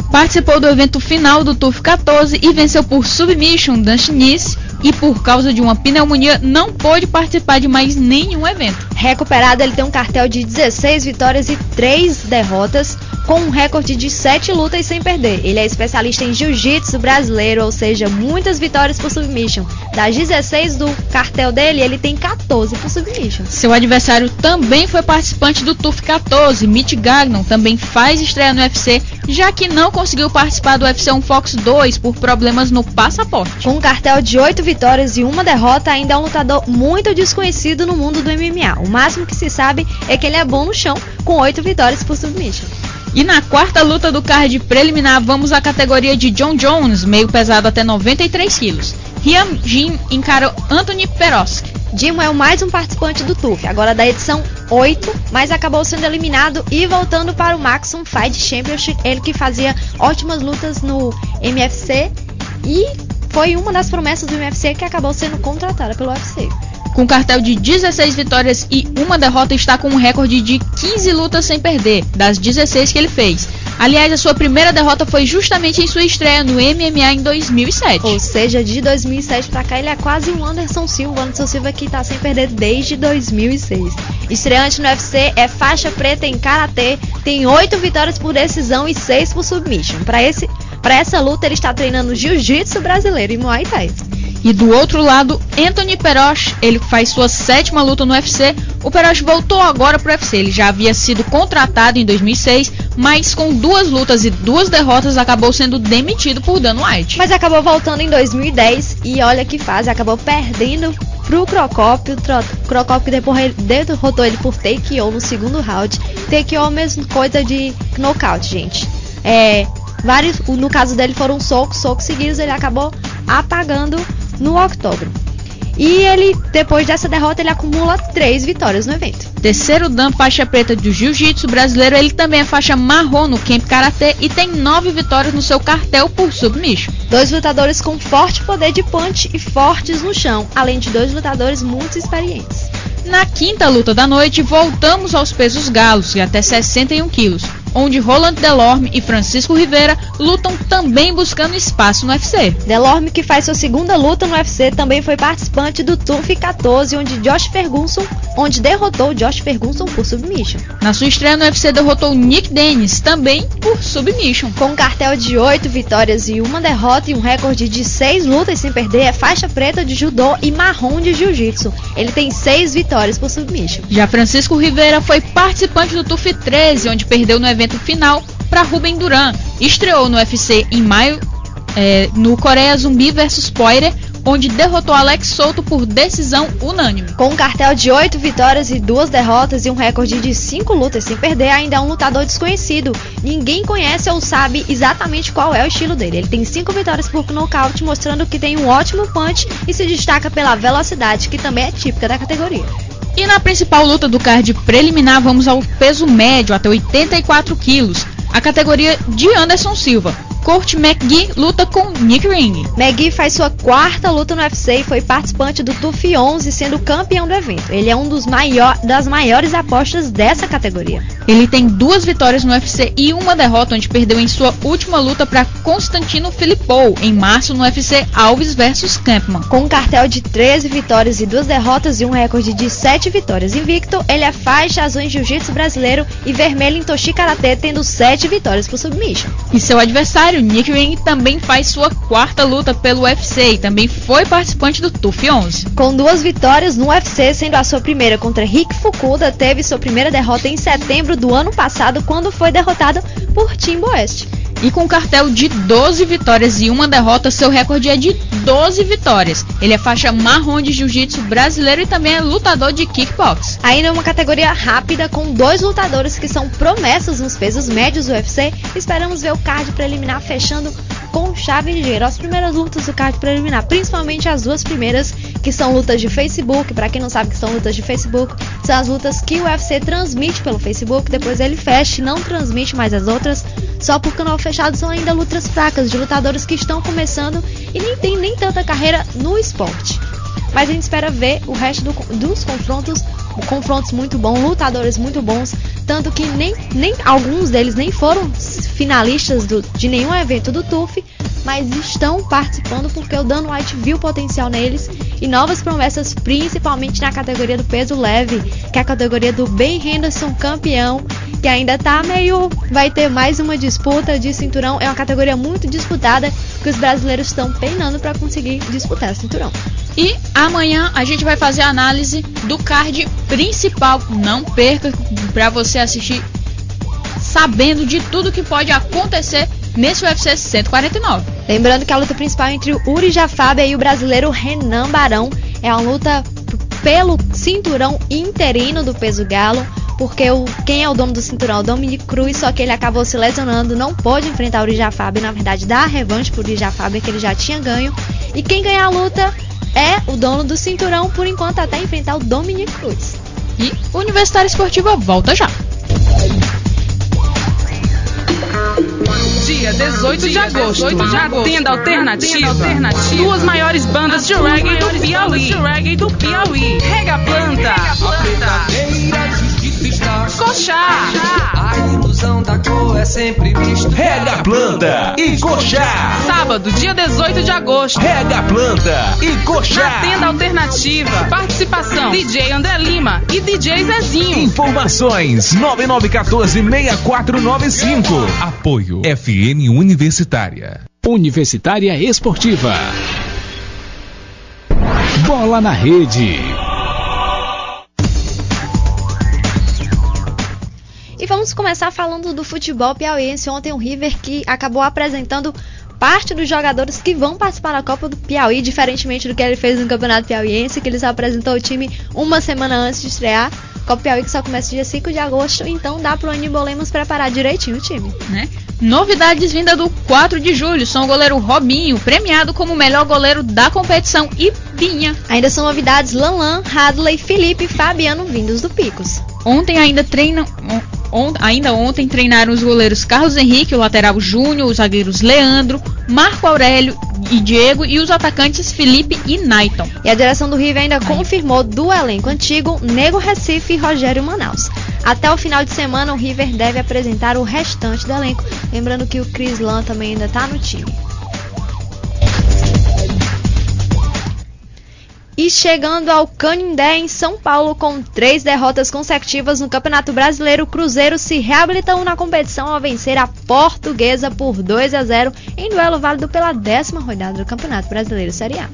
S2: Participou do evento final do TUF 14 e venceu por submission Dan Chinese, e por causa de uma pneumonia não pôde participar de mais nenhum evento.
S3: Recuperado, ele tem um cartel de 16 vitórias e 3 derrotas, com um recorde de 7 lutas sem perder. Ele é especialista em jiu-jitsu brasileiro, ou seja, muitas vitórias por submission. Das 16 do cartel dele, ele tem 14 por submission.
S2: Seu adversário também foi participante do TUF 14, Mitch Gagnon, também faz estreia no UFC, já que não conseguiu participar do UFC Fox 2 por problemas no passaporte.
S3: Com um cartel de 8 vitórias e 1 derrota, ainda é um lutador muito desconhecido no mundo do MMA. O máximo que se sabe é que ele é bom no chão, com 8 vitórias por submission.
S2: E na quarta luta do card preliminar, vamos à categoria de John Jones, meio pesado até 93 quilos. Ryan Jim encara Anthony Peroski.
S3: Jim é mais um participante do TUF, agora da edição 8, mas acabou sendo eliminado e voltando para o Maximum Fight Championship, ele que fazia ótimas lutas no MFC e foi uma das promessas do MFC que acabou sendo contratada pelo UFC.
S2: Com cartel de 16 vitórias e 1 derrota, está com um recorde de 15 lutas sem perder, das 16 que ele fez. Aliás, a sua primeira derrota foi justamente em sua estreia no MMA em 2007.
S3: Ou seja, de 2007 pra cá ele é quase um Anderson Silva. O Anderson Silva que tá sem perder desde 2006. Estreante no UFC, é faixa preta em Karatê, tem 8 vitórias por decisão e 6 por submission. Para essa luta ele está treinando Jiu-Jitsu brasileiro e Muay Thai.
S2: E do outro lado, Anthony Peroski, ele faz sua 7ª luta no UFC. O Peroski voltou agora pro UFC. Ele já havia sido contratado em 2006, mas com 2 lutas e 2 derrotas acabou sendo demitido por Dana White.
S3: Mas acabou voltando em 2010 e olha que fase, acabou perdendo pro Crocópio. O Crocópio derrotou ele por TKO no segundo round. TKO é a mesma coisa de nocaute, gente. No caso dele foram socos seguidos, ele acabou apagando no octógono. E ele, depois dessa derrota, ele acumula 3 vitórias no evento.
S2: Terceiro dan faixa preta do jiu-jitsu brasileiro, ele também é faixa marrom no Camp Karatê e tem 9 vitórias no seu cartel por submission.
S3: 2 lutadores com forte poder de punch e fortes no chão, além de 2 lutadores muito experientes.
S2: Na quinta luta da noite, voltamos aos pesos galos, e até 61 quilos, onde Roland Delorme e Francisco Rivera lutam também buscando espaço no UFC.
S3: Delorme, que faz sua segunda luta no UFC, também foi participante do TUF 14, onde derrotou Josh Ferguson por submission.
S2: Na sua estreia no UFC, derrotou Nick Dennis, também por submission.
S3: Com um cartel de 8 vitórias e 1 derrota e um recorde de 6 lutas sem perder, é faixa preta de judô e marrom de jiu-jitsu. Ele tem 6 vitórias por submission.
S2: Já Francisco Rivera foi participante do TUF 13, onde perdeu no evento final para Ruben Duran. Estreou no UFC em maio no Coreia Zumbi vs Poirier, onde derrotou Alex Souto por decisão unânime.
S3: Com um cartel de 8 vitórias e 2 derrotas e um recorde de 5 lutas sem perder, ainda é um lutador desconhecido. Ninguém conhece ou sabe exatamente qual é o estilo dele. Ele tem 5 vitórias por nocaute, mostrando que tem um ótimo punch e se destaca pela velocidade, que também é típica da categoria.
S2: E na principal luta do card preliminar, vamos ao peso médio, até 84 quilos, a categoria de Anderson Silva. Court McGee luta com Nick Ring.
S3: McGee faz sua 4ª luta no UFC e foi participante do TUF 11, sendo campeão do evento. Ele é um das maiores apostas dessa categoria.
S2: Ele tem 2 vitórias no UFC e 1 derrota, onde perdeu em sua última luta para Constantino Filipou, em março no UFC Alves vs Kampmann.
S3: Com um cartel de 13 vitórias e 2 derrotas e um recorde de 7 vitórias invicto, ele é faixa azul em jiu-jitsu brasileiro e vermelho em Toshi Karatê, tendo 7 vitórias por submission.
S2: E seu adversário, Nick Ring, também faz sua 4ª luta pelo UFC e também foi participante do TUF 11.
S3: Com 2 vitórias no UFC, sendo a sua primeira contra Rick Fukuda, teve sua primeira derrota em setembro do ano passado, quando foi derrotado por Timbo West.
S2: E com um cartel de 12 vitórias e 1 derrota, seu recorde é de 12 vitórias. Ele é faixa marrom de jiu-jitsu brasileiro e também é lutador de kickbox.
S3: Ainda uma categoria rápida com 2 lutadores que são promessas nos pesos médios do UFC. Esperamos ver o card preliminar fechando com chave ligeira. As primeiras lutas do card preliminar, principalmente as 2 primeiras, que são lutas de Facebook. Para quem não sabe que são lutas de Facebook, são as lutas que o UFC transmite pelo Facebook, depois ele fecha e não transmite mais as outras. Só por canal fechado são ainda lutas fracas de lutadores que estão começando e nem tem nem tanta carreira no esporte. Mas a gente espera ver o resto dos confrontos muito bons, lutadores muito bons, tanto que nem alguns deles nem foram finalistas de nenhum evento do TUF, mas estão participando porque o Dan White viu potencial neles e novas promessas, principalmente na categoria do peso leve, que é a categoria do Ben Henderson, campeão, que ainda tá vai ter mais uma disputa de cinturão. É uma categoria muito disputada que os brasileiros estão penando para conseguir disputar o cinturão.
S2: E amanhã a gente vai fazer a análise do card principal. Não perca, para você assistir sabendo de tudo que pode acontecer nesse UFC 149.
S3: Lembrando que a luta principal entre o Uri Jafábia e o brasileiro Renan Barão é uma luta pelo cinturão interino do peso galo, porque quem é o dono do cinturão é o Dominic Cruz, só que ele acabou se lesionando, não pôde enfrentar o Uri Jafábia, na verdade dá a revanche pro Uri Jafábia, que ele já tinha ganho, e quem ganhar a luta é o dono do cinturão, por enquanto, até enfrentar o Dominic Cruz.
S2: E Universitária Esportiva volta já.
S9: Dia 18 de agosto, na Tenda Alternativa, 2 maiores bandas de reggae do Piauí. Rega Planta, Coxá.
S10: A ilusão da cor é sempre vista.
S4: Rega Planta e Coxá.
S9: Sábado, dia 18 de agosto,
S4: Rega Planta e Coxá.
S9: na Tenda Alternativa. Participação: DJ André Lima e DJ Zezinho.
S4: Informações 9914-6495. Apoio FM Universitária.
S1: Universitária Esportiva. Bola na rede.
S3: E vamos começar falando do futebol piauiense. Ontem o River, que acabou apresentando parte dos jogadores que vão participar da Copa do Piauí, diferentemente do que ele fez no Campeonato Piauiense, que ele só apresentou o time uma semana antes de estrear. Copa Piauí que só começa dia 5 de agosto, então dá pro Aníbal Lemos preparar direitinho o time,
S2: né? Novidades vinda do 4 de julho são o goleiro Robinho, premiado como o melhor goleiro da competição, e Pinha.
S3: Ainda são novidades Lanlan, Hadley, Felipe e Fabiano vindos do Picos.
S2: Ainda ontem treinaram os goleiros Carlos Henrique, o lateral Júnior, os zagueiros Leandro, Marco Aurélio e Diego e os atacantes Felipe e Naiton.
S3: E a direção do River ainda confirmou do elenco antigo Nego Recife e Rogério Manaus. Até o final de semana o River deve apresentar o restante do elenco, lembrando que o Crislan também ainda está no time. E chegando ao Canindé, em São Paulo, com 3 derrotas consecutivas no Campeonato Brasileiro, o Cruzeiro se reabilitou na competição ao vencer a Portuguesa por 2-0 em duelo válido pela 10ª rodada do Campeonato Brasileiro Série A.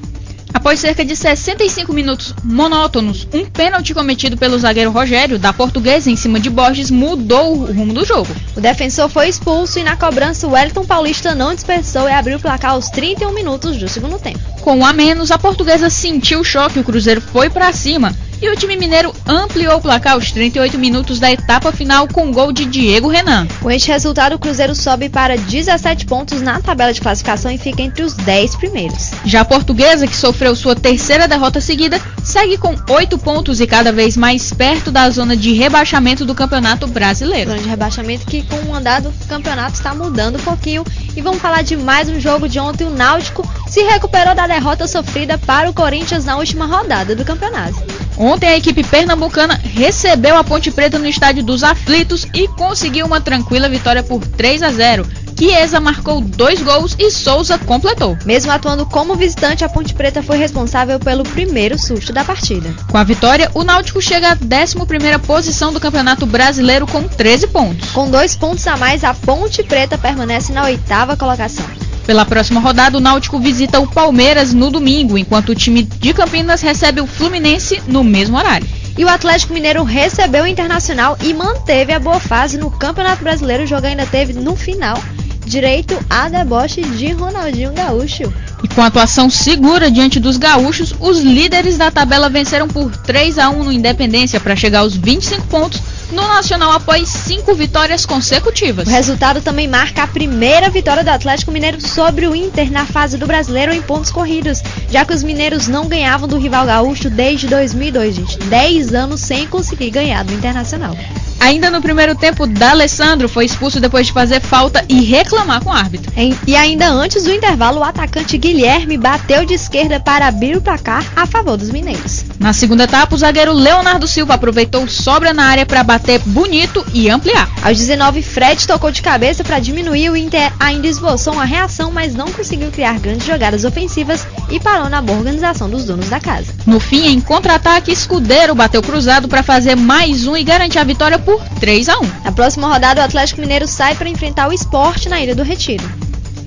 S2: Após cerca de 65 minutos monótonos, um pênalti cometido pelo zagueiro Rogério, da Portuguesa, em cima de Borges, mudou o rumo do jogo.
S3: O defensor foi expulso e na cobrança o Wellington Paulista não dispersou e abriu o placar aos 31 minutos do segundo tempo.
S2: Com 1 a menos, a Portuguesa sentiu o choque, o Cruzeiro foi para cima e o time mineiro ampliou o placar aos 38 minutos da etapa final com um gol de Diego Renan.
S3: Com este resultado, o Cruzeiro sobe para 17 pontos na tabela de classificação e fica entre os 10 primeiros.
S2: Já a Portuguesa, que sofreu sua 3ª derrota seguida, segue com 8 pontos e cada vez mais perto da zona de rebaixamento do Campeonato Brasileiro.
S3: Zona de rebaixamento que com o andar do campeonato está mudando um pouquinho. E vamos falar de mais um jogo de ontem. O Náutico se recuperou da derrota sofrida para o Corinthians na última rodada do campeonato.
S2: Ontem a equipe pernambucana recebeu a Ponte Preta no Estádio dos Aflitos e conseguiu uma tranquila vitória por 3-0. Chiesa marcou 2 gols e Souza completou.
S3: Mesmo atuando como visitante, a Ponte Preta foi responsável pelo primeiro susto da partida.
S2: Com a vitória, o Náutico chega à 11ª posição do Campeonato Brasileiro com 13 pontos.
S3: Com 2 pontos a mais, a Ponte Preta permanece na 8ª colocação.
S2: Pela próxima rodada, o Náutico visita o Palmeiras no domingo, enquanto o time de Campinas recebe o Fluminense no mesmo horário.
S3: E o Atlético Mineiro recebeu o Internacional e manteve a boa fase no Campeonato Brasileiro. O jogo ainda teve, no final, direito a deboche de Ronaldinho Gaúcho.
S2: E com atuação segura diante dos gaúchos, os líderes da tabela venceram por 3-1 no Independência para chegar aos 25 pontos no Nacional após 5 vitórias consecutivas.
S3: O resultado também marca a primeira vitória do Atlético Mineiro sobre o Inter na fase do Brasileiro em pontos corridos, já que os mineiros não ganhavam do rival gaúcho desde 2002, gente. 10 anos sem conseguir ganhar do Internacional.
S2: Ainda no primeiro tempo, D'Alessandro foi expulso depois de fazer falta e reclamar com o árbitro.
S3: E ainda antes do intervalo, o atacante Guilherme bateu de esquerda para abrir o placar a favor dos mineiros.
S2: Na segunda etapa, o zagueiro Leonardo Silva aproveitou sobra na área para bater bonito e ampliar.
S3: Aos 19, Fred tocou de cabeça para diminuir. O Inter ainda esboçou uma reação, mas não conseguiu criar grandes jogadas ofensivas e parou na boa organização dos donos da casa.
S2: No fim, em contra-ataque, Escudeiro bateu cruzado para fazer mais um e garantir a vitória por 3-1.
S3: Na próxima rodada, o Atlético Mineiro sai para enfrentar o Sport na Ilha do Retiro.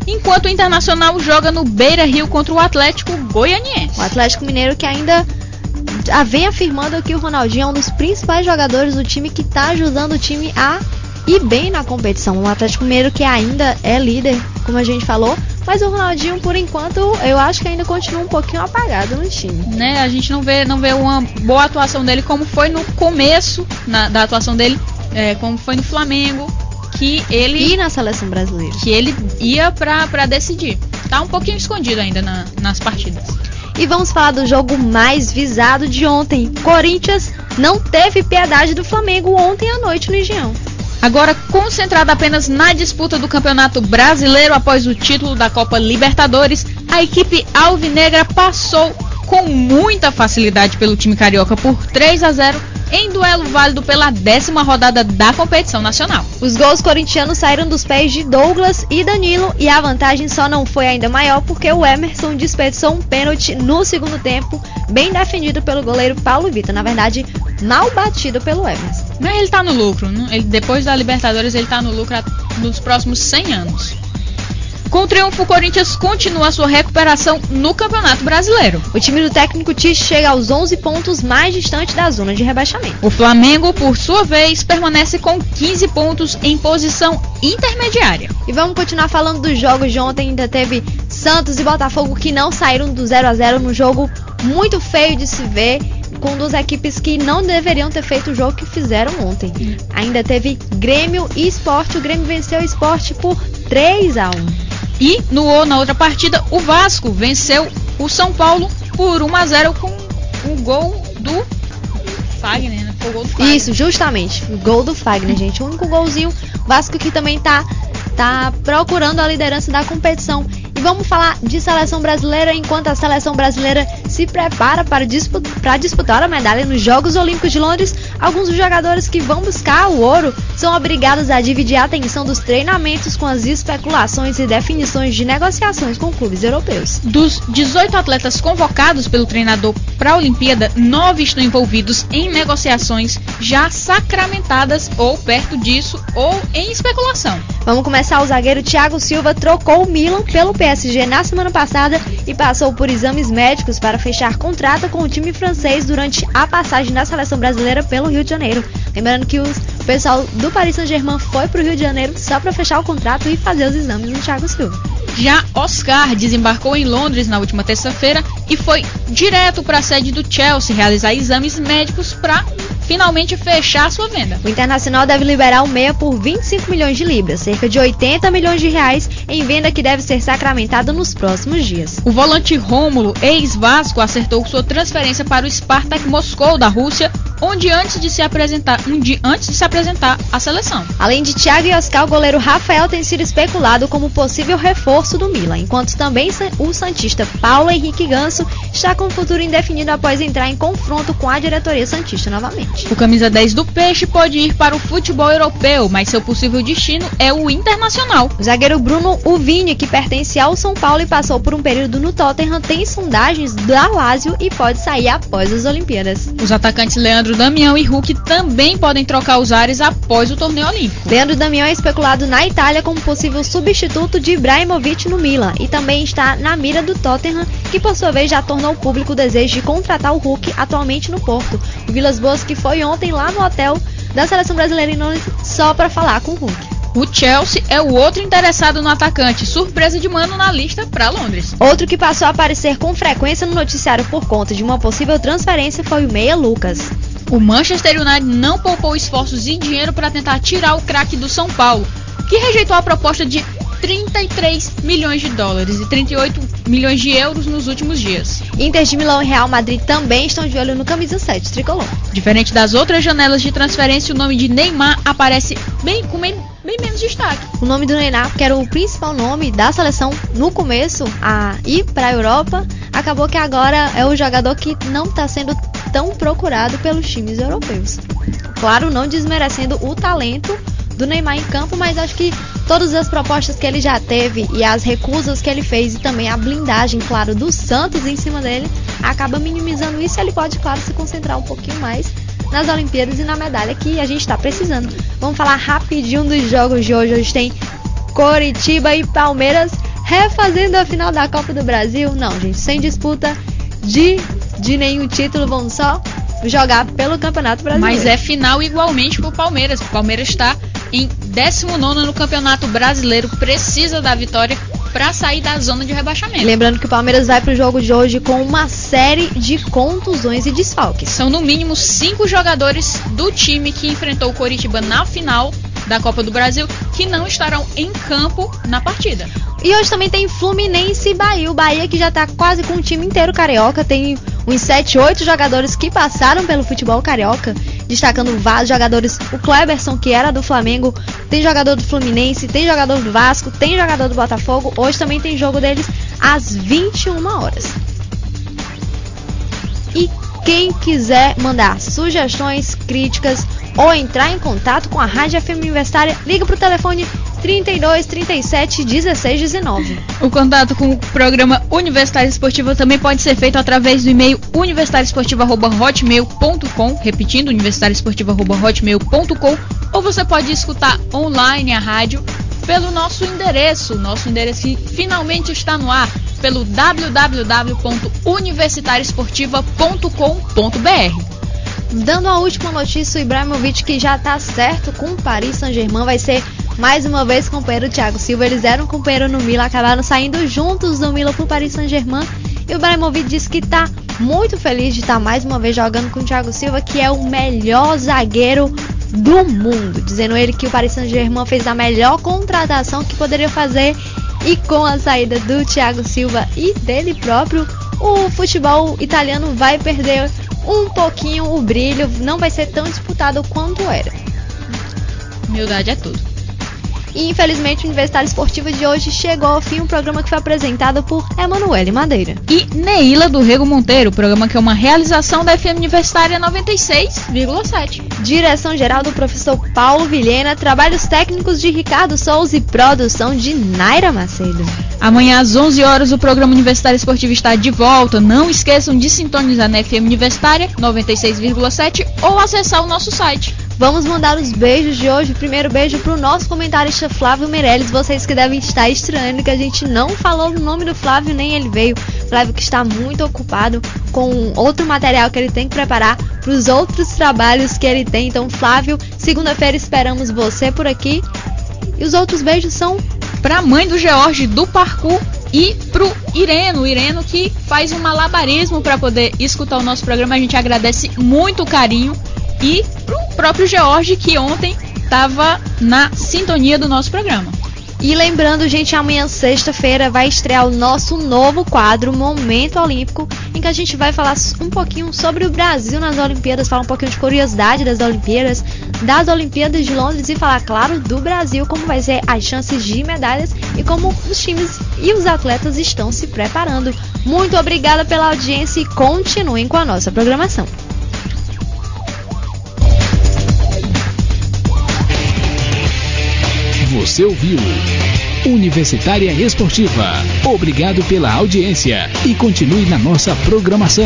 S2: Enquanto o Internacional joga no Beira-Rio contra o Atlético Goianiense.
S3: O Atlético Mineiro que ainda vem afirmando que o Ronaldinho é um dos principais jogadores do time, que está ajudando o time a ir bem na competição. O Atlético Mineiro que ainda é líder, como a gente falou, mas o Ronaldinho, por enquanto, eu acho que ainda continua um pouquinho apagado no time.
S2: Né? A gente não vê uma boa atuação dele como foi no começo da atuação dele, como foi no Flamengo, que ele...
S3: E na seleção brasileira.
S2: Que ele ia pra decidir. Tá um pouquinho escondido ainda nas partidas.
S3: E vamos falar do jogo mais visado de ontem. Corinthians não teve piedade do Flamengo ontem à noite no Engenhão.
S2: Agora concentrado apenas na disputa do Campeonato Brasileiro após o título da Copa Libertadores, a equipe alvinegra passou com muita facilidade pelo time carioca por 3-0 em duelo válido pela 10ª rodada da competição nacional.
S3: Os gols corintianos saíram dos pés de Douglas e Danilo e a vantagem só não foi ainda maior porque o Emerson desperdiçou um pênalti no segundo tempo, bem defendido pelo goleiro Paulo Vitor. Na verdade, mal batido pelo Emerson.
S2: Mas ele tá no lucro, né? Depois da Libertadores ele tá no lucro nos próximos 100 anos. Com o triunfo, o Corinthians continua a sua recuperação no Campeonato Brasileiro.
S3: O time do técnico Tite chega aos 11 pontos mais distante da zona de rebaixamento.
S2: O Flamengo, por sua vez, permanece com 15 pontos em posição intermediária.
S3: E vamos continuar falando dos jogos de ontem. Ainda teve Santos e Botafogo que não saíram do 0-0 num jogo muito feio de se ver. com duas equipes que não deveriam ter feito o jogo que fizeram ontem. Ainda teve Grêmio e Sport. O Grêmio venceu o Sport por 3-1.
S2: E na outra partida, o Vasco venceu o São Paulo por 1-0 com o gol do Fagner, né? Foi o gol do Fagner.
S3: Isso, justamente. O gol do Fagner, gente. O único golzinho. Vasco que também tá procurando a liderança da competição. E vamos falar de seleção brasileira, enquanto a seleção brasileira se prepara para disputar a medalha nos Jogos Olímpicos de Londres. Alguns dos jogadores que vão buscar o ouro são obrigados a dividir a atenção dos treinamentos com as especulações e definições de negociações com clubes europeus.
S2: Dos 18 atletas convocados pelo treinador para a Olimpíada, 9 estão envolvidos em negociações já sacramentadas ou perto disso ou em especulação.
S3: Vamos começar. O zagueiro Thiago Silva trocou o Milan pelo PSG na semana passada e passou por exames médicos para fechar contrato com o time francês durante a passagem da seleção brasileira pelo Rio de Janeiro. Lembrando que o pessoal do Paris Saint-Germain foi para o Rio de Janeiro só para fechar o contrato e fazer os exames no Thiago Silva.
S2: Já Oscar desembarcou em Londres na última terça-feira e foi direto para a sede do Chelsea realizar exames médicos para finalmente fechar a sua venda.
S3: O Internacional deve liberar o meia por 25 milhões de libras, cerca de 80 milhões de reais, em venda que deve ser sacramentada nos próximos dias.
S2: O volante Rômulo, ex-Vasco, acertou sua transferência para o Spartak Moscou da Rússia, onde antes de se apresentar à seleção.
S3: Além de Thiago e Oscar, o goleiro Rafael tem sido especulado como possível reforço do Milan, enquanto também o santista Paulo Henrique Ganso está com o futuro indefinido após entrar em confronto com a diretoria santista novamente.
S2: O camisa 10 do Peixe pode ir para o futebol europeu, mas seu possível destino é o Internacional.
S3: O zagueiro Bruno Uvini, que pertence ao São Paulo e passou por um período no Tottenham, tem sondagens da Lazio e pode sair após as Olimpíadas.
S2: Os atacantes Leandro Damião e Hulk também podem trocar os ares após o torneio olímpico.
S3: Leandro Damião é especulado na Itália como possível substituto de Ibrahimovic no Milan e também está na mira do Tottenham, que por sua vez já tornou público o desejo de contratar o Hulk atualmente no Porto. O Vilas Boas que foi ontem lá no hotel da seleção brasileira em Londres só para falar com o Hulk.
S2: O Chelsea é o outro interessado no atacante, surpresa de mano na lista para Londres.
S3: Outro que passou a aparecer com frequência no noticiário por conta de uma possível transferência foi o meia Lucas.
S2: O Manchester United não poupou esforços e dinheiro para tentar tirar o craque do São Paulo, que rejeitou a proposta de 33 milhões de dólares e 38 milhões de euros nos últimos dias.
S3: Inter de Milão e Real Madrid também estão de olho no camisa 7 tricolor.
S2: Diferente das outras janelas de transferência, o nome de Neymar aparece bem menos destaque.
S3: O nome do Neymar, que era o principal nome da seleção no começo a ir para a Europa, acabou que agora é o jogador que não está sendo tão procurado pelos times europeus. Claro, não desmerecendo o talento do Neymar em campo, mas acho que todas as propostas que ele já teve e as recusas que ele fez e também a blindagem, claro, do Santos em cima dele, acaba minimizando isso e ele pode, claro, se concentrar um pouquinho mais nas Olimpíadas e na medalha que a gente está precisando. Vamos falar rapidinho dos jogos de hoje. Hoje tem Coritiba e Palmeiras refazendo a final da Copa do Brasil. Não, gente, sem disputa de nenhum título, vão só jogar pelo Campeonato Brasileiro.
S2: Mas é final igualmente pro Palmeiras. O Palmeiras está em 19º no Campeonato Brasileiro, precisa da vitória para sair da zona de rebaixamento.
S3: Lembrando que o Palmeiras vai para o jogo de hoje com uma série de contusões e desfalques.
S2: São no mínimo 5 jogadores do time que enfrentou o Coritiba na final da Copa do Brasil que não estarão em campo na partida.
S3: E hoje também tem Fluminense e Bahia. O Bahia que já está quase com o time inteiro carioca. Tem uns 7, 8 jogadores que passaram pelo futebol carioca, destacando vários jogadores. O Kleberson, que era do Flamengo, tem jogador do Fluminense, tem jogador do Vasco, tem jogador do Botafogo. Hoje também tem jogo deles às 21 horas. E quem quiser mandar sugestões, críticas ou entrar em contato com a Rádio FM Universitária, liga para o telefone 32 37 16 19.
S2: O contato com o programa Universitário Esportivo também pode ser feito através do e-mail universitarioesportivo@hotmail.com, repetindo, universitarioesportivo@hotmail.com, ou você pode escutar online a rádio pelo nosso endereço que finalmente está no ar, pelo www.universitarioesportiva.com.br.
S3: Dando a última notícia, o Ibrahimovic, que já está certo com o Paris Saint-Germain, vai ser mais uma vez companheiro do Thiago Silva. Eles eram companheiro no Milan, acabaram saindo juntos do Milan para o Paris Saint-Germain. E o Ibrahimovic disse que está muito feliz de estar mais uma vez jogando com o Thiago Silva, que é o melhor zagueiro do mundo, dizendo ele que o Paris Saint-Germain fez a melhor contratação que poderia fazer, e com a saída do Thiago Silva e dele próprio, o futebol italiano vai perder um pouquinho o brilho, não vai ser tão disputado quanto era.
S2: Humildade é tudo.
S3: E infelizmente o Universitário Esportivo de hoje chegou ao fim, um programa que foi apresentado por Emanuele Madeira
S2: e Neila do Rego Monteiro, programa que é uma realização da FM Universitária 96,7.
S3: Direção geral do professor Paulo Vilhena, trabalhos técnicos de Ricardo Souza e produção de Naira Macedo.
S2: Amanhã às 11 horas o programa Universitário Esportivo está de volta. Não esqueçam de sintonizar na FM Universitária 96,7 ou acessar o nosso site.
S3: Vamos mandar os beijos de hoje. O primeiro beijo pro nosso comentarista Flávio Meirelles. Vocês que devem estar estranhando que a gente não falou o nome do Flávio, nem ele veio. Flávio que está muito ocupado com outro material que ele tem que preparar para os outros trabalhos que ele tem. Então, Flávio, segunda-feira esperamos você por aqui. E os outros beijos são
S2: pra mãe do George do Parkour e pro Ireno que faz um malabarismo para poder escutar o nosso programa. A gente agradece muito o carinho. E pro próprio George, que ontem estava na sintonia do nosso programa.
S3: E lembrando, gente, amanhã, sexta-feira, vai estrear o nosso novo quadro, Momento Olímpico, em que a gente vai falar um pouquinho sobre o Brasil nas Olimpíadas, falar um pouquinho de curiosidade das Olimpíadas de Londres e falar, claro, do Brasil, como vai ser as chances de medalhas e como os times e os atletas estão se preparando. Muito obrigada pela audiência e continuem com a nossa programação.
S1: Você ouviu Universitária Esportiva. Obrigado pela audiência e continue na nossa programação.